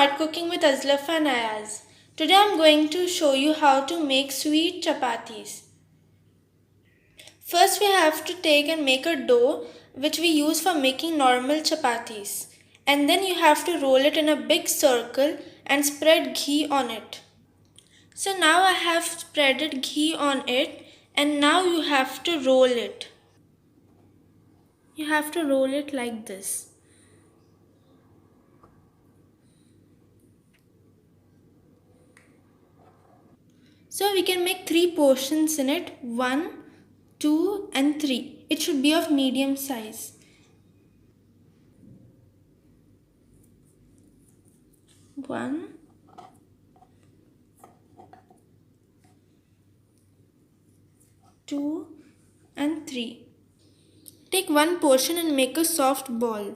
start cooking with Azlafa and Ayaz. Today I'm going to show you how to make sweet chapatis. First we have to take and make a dough which we use for making normal chapatis. And then you have to roll it in a big circle and spread ghee on it. So now I have spreaded ghee on it and now you have to roll it. You have to roll it like this. So we can make 3 portions in it, 1, 2 and 3. It should be of medium size. One, two and 3. Take one portion and make a soft ball.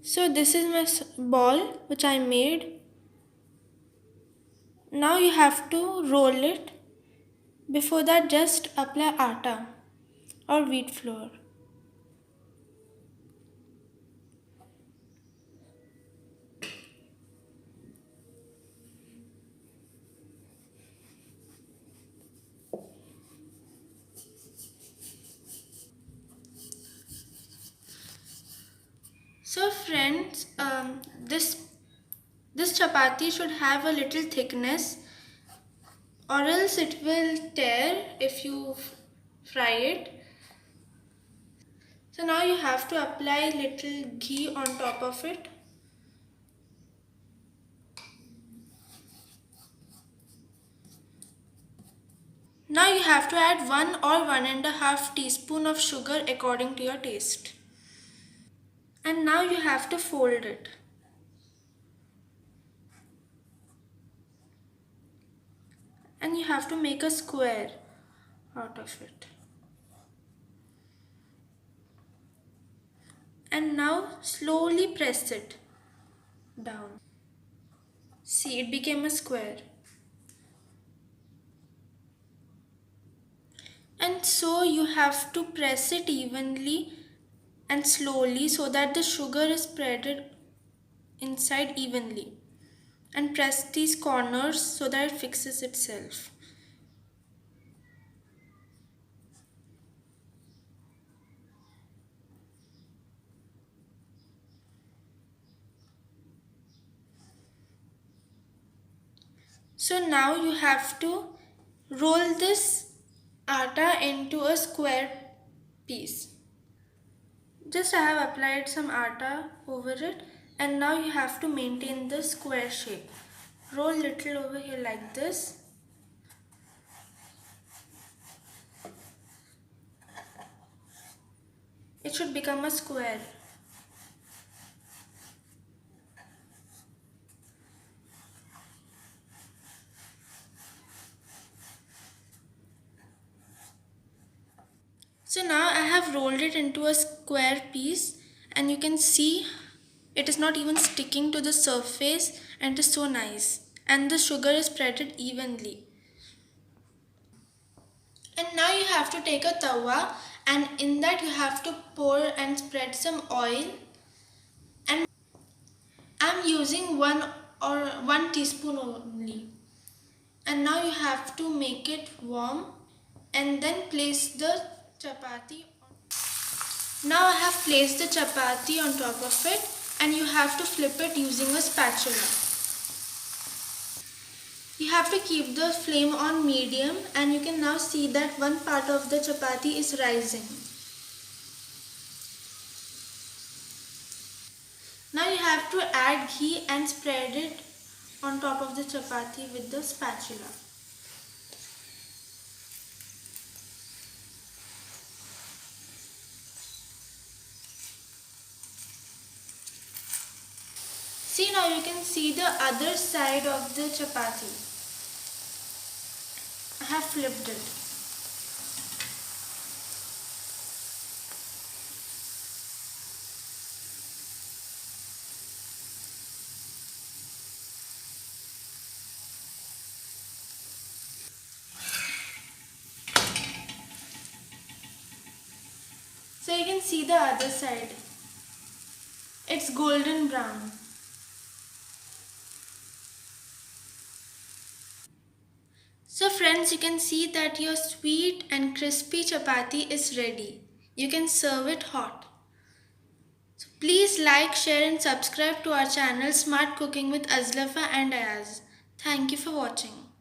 So this is my ball which I made. Now you have to roll it. Before that just apply atta or wheat flour. So friends, this chapati should have a little thickness or else it will tear if you fry it. So now you have to apply little ghee on top of it. Now you have to add 1 or 1.5 teaspoon of sugar according to your taste. And now you have to fold it. And you have to make a square out of it. And now slowly press it down. See, it became a square. And so you have to press it evenly and slowly so that the sugar is spread inside evenly. And press these corners so that it fixes itself. So now you have to roll this atta into a square piece. Just I have applied some atta over it and now you have to maintain the square shape. Roll little over here like this. It should become a square. So now I have rolled it into a square piece and you can see it is not even sticking to the surface and it is so nice. And the sugar is spread evenly. And now you have to take a tawa and in that you have to pour and spread some oil. And I'm using 1 teaspoon only. And now you have to make it warm and then place the chapati. Now I have placed the chapati on top of it and you have to flip it using a spatula. You have to keep the flame on medium and you can now see that one part of the chapati is rising. Now you have to add ghee and spread it on top of the chapati with the spatula. See, now you can see the other side of the chapati. I have flipped it. So you can see the other side. It's golden brown. So friends, you can see that your sweet and crispy chapati is ready. You can serve it hot. So please like, share and subscribe to our channel Smart Cooking with Azlafa and Ayaz. Thank you for watching.